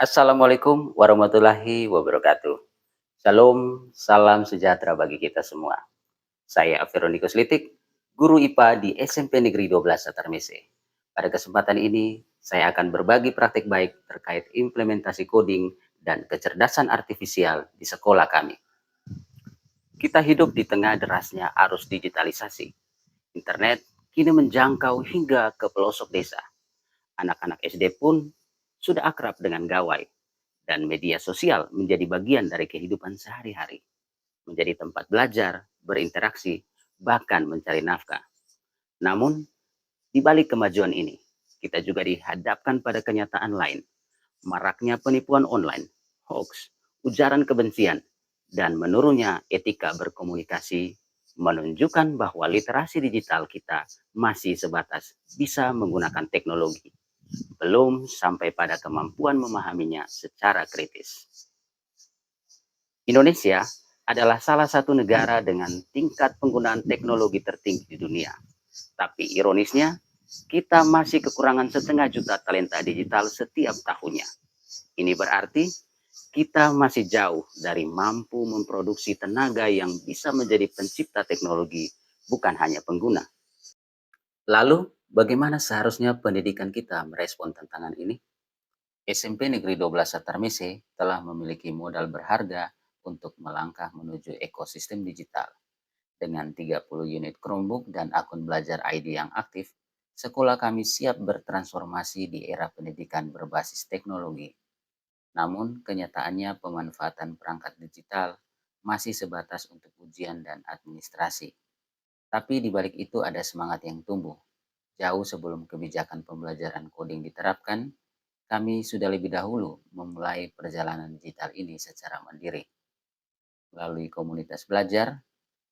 Assalamualaikum warahmatullahi wabarakatuh. Shalom, salam sejahtera bagi kita semua. Saya Veronicus Litik, guru IPA di SMP Negeri 12 Satarmese. Pada kesempatan ini, saya akan berbagi praktik baik terkait implementasi coding dan kecerdasan artifisial di sekolah kami. Kita hidup di tengah derasnya arus digitalisasi. Internet kini menjangkau hingga ke pelosok desa. Anak-anak SD pun sudah akrab dengan gawai, dan media sosial menjadi bagian dari kehidupan sehari-hari, menjadi tempat belajar, berinteraksi, bahkan mencari nafkah. Namun, di balik kemajuan ini, kita juga dihadapkan pada kenyataan lain, maraknya penipuan online, hoax, ujaran kebencian, dan menurunnya etika berkomunikasi menunjukkan bahwa literasi digital kita masih sebatas bisa menggunakan teknologi, belum sampai pada kemampuan memahaminya secara kritis. Indonesia adalah salah satu negara dengan tingkat penggunaan teknologi tertinggi di dunia. Tapi ironisnya, kita masih kekurangan 500.000 talenta digital setiap tahunnya. Ini berarti kita masih jauh dari mampu memproduksi tenaga yang bisa menjadi pencipta teknologi, bukan hanya pengguna. Lalu, bagaimana seharusnya pendidikan kita merespon tantangan ini? SMP Negeri 12 Satarmese telah memiliki modal berharga untuk melangkah menuju ekosistem digital. Dengan 30 unit Chromebook dan akun belajar ID yang aktif, sekolah kami siap bertransformasi di era pendidikan berbasis teknologi. Namun, kenyataannya pemanfaatan perangkat digital masih sebatas untuk ujian dan administrasi. Tapi di balik itu ada semangat yang tumbuh. Jauh sebelum kebijakan pembelajaran coding diterapkan, kami sudah lebih dahulu memulai perjalanan digital ini secara mandiri. Melalui komunitas belajar,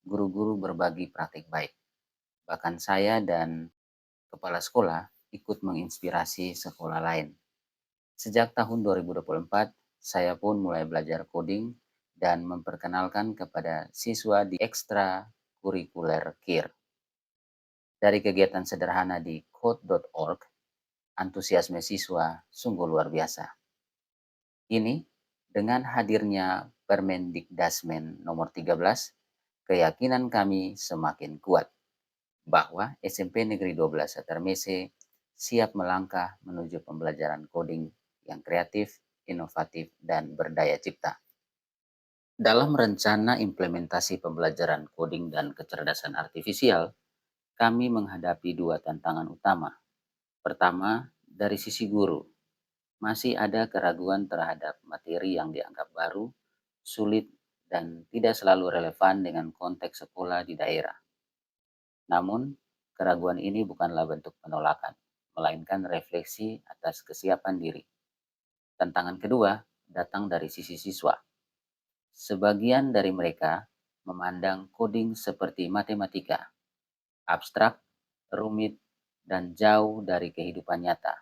guru-guru berbagi praktik baik. Bahkan saya dan kepala sekolah ikut menginspirasi sekolah lain. Sejak tahun 2024, saya pun mulai belajar coding dan memperkenalkan kepada siswa di ekstra kurikuler KIR. Dari kegiatan sederhana di code.org, antusiasme siswa sungguh luar biasa. Ini dengan hadirnya Permendikdasmen nomor 13, keyakinan kami semakin kuat bahwa SMP Negeri 12 Satarmese siap melangkah menuju pembelajaran coding yang kreatif, inovatif, dan berdaya cipta. Dalam rencana implementasi pembelajaran coding dan kecerdasan artifisial, kami menghadapi dua tantangan utama. Pertama, dari sisi guru, masih ada keraguan terhadap materi yang dianggap baru, sulit, dan tidak selalu relevan dengan konteks sekolah di daerah. Namun, keraguan ini bukanlah bentuk penolakan, melainkan refleksi atas kesiapan diri. Tantangan kedua datang dari sisi siswa. Sebagian dari mereka memandang coding seperti matematika, abstrak, rumit, dan jauh dari kehidupan nyata.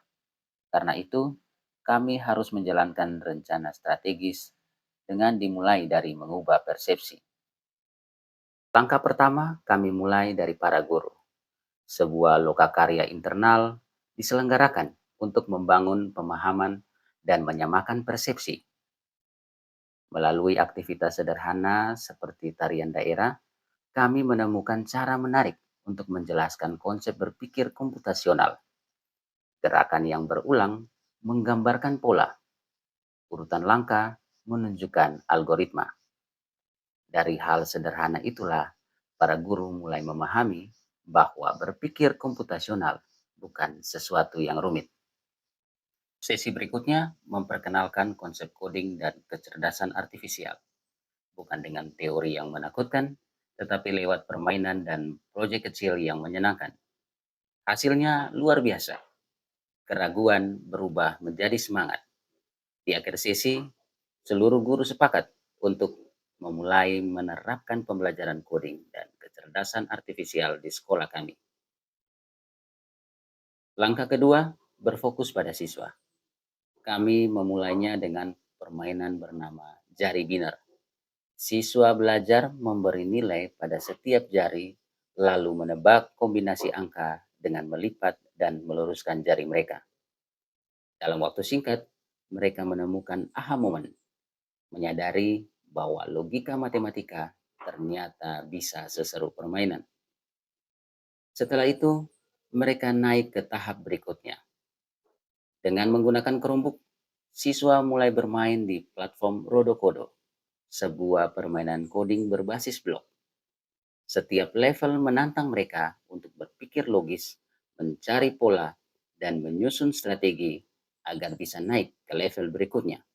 Karena itu, kami harus menjalankan rencana strategis dengan dimulai dari mengubah persepsi. Langkah pertama, kami mulai dari para guru. Sebuah lokakarya internal diselenggarakan untuk membangun pemahaman dan menyamakan persepsi. Melalui aktivitas sederhana seperti tarian daerah, kami menemukan cara menarik untuk menjelaskan konsep berpikir komputasional. Gerakan yang berulang menggambarkan pola, urutan langkah menunjukkan algoritma. Dari hal sederhana itulah, para guru mulai memahami bahwa berpikir komputasional bukan sesuatu yang rumit. Sesi berikutnya memperkenalkan konsep coding dan kecerdasan artifisial, bukan dengan teori yang menakutkan, tetapi lewat permainan dan proyek kecil yang menyenangkan. Hasilnya luar biasa. Keraguan berubah menjadi semangat. Di akhir sesi, seluruh guru sepakat untuk memulai menerapkan pembelajaran coding dan kecerdasan artifisial di sekolah kami. Langkah kedua, berfokus pada siswa. Kami memulainya dengan permainan bernama jari biner. Siswa belajar memberi nilai pada setiap jari, lalu menebak kombinasi angka dengan melipat dan meluruskan jari mereka. Dalam waktu singkat, mereka menemukan aha moment, menyadari bahwa logika matematika ternyata bisa seseru permainan. Setelah itu, mereka naik ke tahap berikutnya. Dengan menggunakan Chromebook, siswa mulai bermain di platform Rodokodo, sebuah permainan coding berbasis blok. Setiap level menantang mereka untuk berpikir logis, mencari pola, dan menyusun strategi agar bisa naik ke level berikutnya.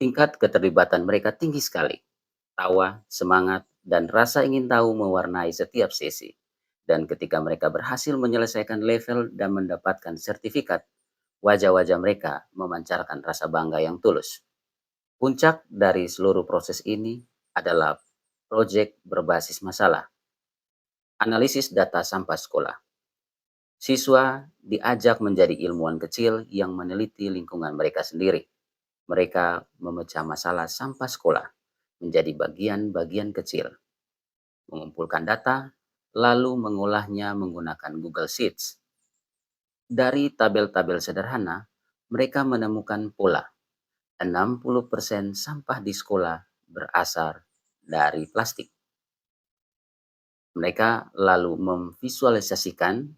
Tingkat keterlibatan mereka tinggi sekali. Tawa, semangat, dan rasa ingin tahu mewarnai setiap sesi. Dan ketika mereka berhasil menyelesaikan level dan mendapatkan sertifikat, wajah-wajah mereka memancarkan rasa bangga yang tulus. Puncak dari seluruh proses ini adalah proyek berbasis masalah, analisis data sampah sekolah. Siswa diajak menjadi ilmuwan kecil yang meneliti lingkungan mereka sendiri. Mereka memecah masalah sampah sekolah menjadi bagian-bagian kecil, mengumpulkan data, lalu mengolahnya menggunakan Google Sheets. Dari tabel-tabel sederhana, mereka menemukan pola. 60% sampah di sekolah berasal dari plastik. Mereka lalu memvisualisasikan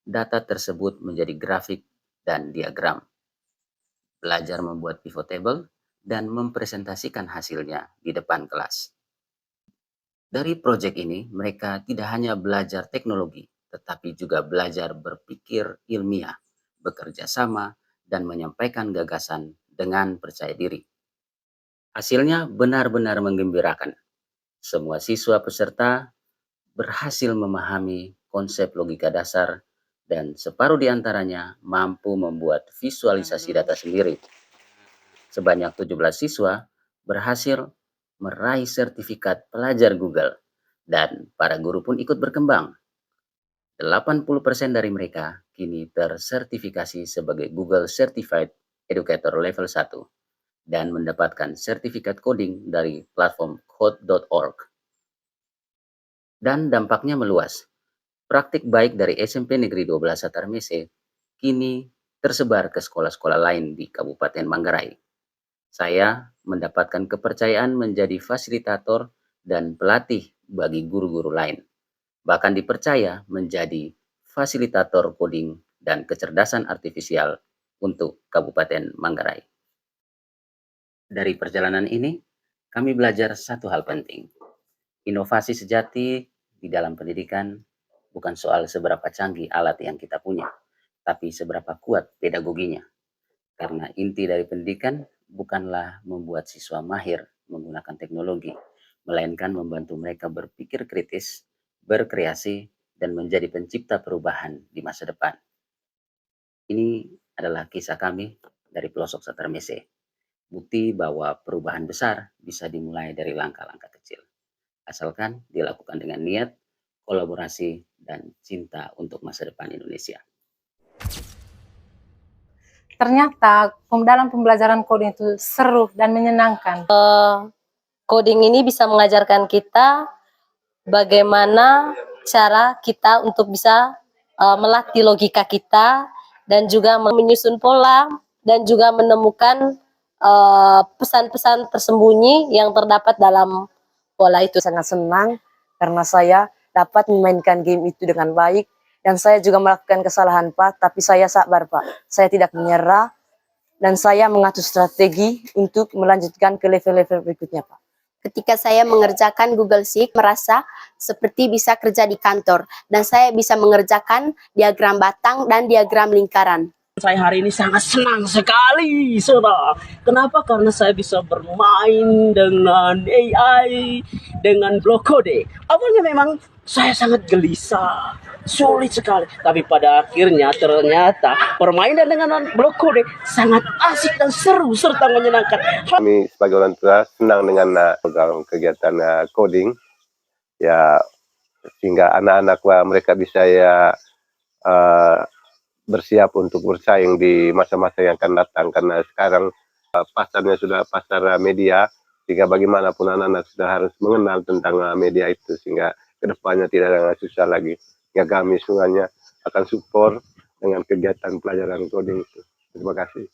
data tersebut menjadi grafik dan diagram, belajar membuat pivot table, dan mempresentasikan hasilnya di depan kelas. Dari proyek ini, mereka tidak hanya belajar teknologi, tetapi juga belajar berpikir ilmiah, bekerja sama, dan menyampaikan gagasan dengan percaya diri. Hasilnya benar-benar menggembirakan. Semua siswa peserta berhasil memahami konsep logika dasar dan separuh di antaranya mampu membuat visualisasi data sendiri. Sebanyak 17 siswa berhasil meraih sertifikat pelajar Google dan para guru pun ikut berkembang. 80% dari mereka kini tersertifikasi sebagai Google Certified Educator Level 1 dan mendapatkan sertifikat coding dari platform code.org. Dan dampaknya meluas. Praktik baik dari SMP Negeri 12 Satarmese kini tersebar ke sekolah-sekolah lain di Kabupaten Manggarai. Saya mendapatkan kepercayaan menjadi fasilitator dan pelatih bagi guru-guru lain. Bahkan dipercaya menjadi fasilitator coding dan kecerdasan artifisial untuk Kabupaten Manggarai. Dari perjalanan ini, kami belajar satu hal penting. Inovasi sejati di dalam pendidikan bukan soal seberapa canggih alat yang kita punya, tapi seberapa kuat pedagoginya. Karena inti dari pendidikan bukanlah membuat siswa mahir menggunakan teknologi, melainkan membantu mereka berpikir kritis, berkreasi, dan menjadi pencipta perubahan di masa depan. Ini adalah kisah kami dari pelosok Satarmese. Bukti bahwa perubahan besar bisa dimulai dari langkah-langkah kecil. Asalkan dilakukan dengan niat, kolaborasi, dan cinta untuk masa depan Indonesia. Ternyata dalam pembelajaran coding itu seru dan menyenangkan. Coding ini bisa mengajarkan kita bagaimana cara kita untuk bisa melatih logika kita dan juga menyusun pola dan juga menemukan pesan-pesan tersembunyi yang terdapat dalam pola itu. Sangat senang karena saya dapat memainkan game itu dengan baik dan saya juga melakukan kesalahan Pak, tapi saya sabar Pak. Saya tidak menyerah dan saya mengatur strategi untuk melanjutkan ke level-level berikutnya Pak. Ketika saya mengerjakan Google Sheet, merasa seperti bisa kerja di kantor dan saya bisa mengerjakan diagram batang dan diagram lingkaran. Saya hari ini sangat senang sekali, saudara. Kenapa? Karena saya bisa bermain dengan AI, dengan blok kode. Awalnya memang saya sangat gelisah, sulit sekali. Tapi pada akhirnya ternyata permainan dengan blok kode sangat asik dan seru serta menyenangkan. Kami sebagai orang tua senang dengan program kegiatan coding, ya sehingga anak-anak mereka bisa bersiap untuk bersaing di masa-masa yang akan datang, karena sekarang pasarnya sudah pasar media, sehingga bagaimanapun anak-anak sudah harus mengenal tentang media itu, sehingga kedepannya tidak ada susah lagi. Ya, kami semuanya akan support dengan kegiatan pelajaran coding itu. Terima kasih.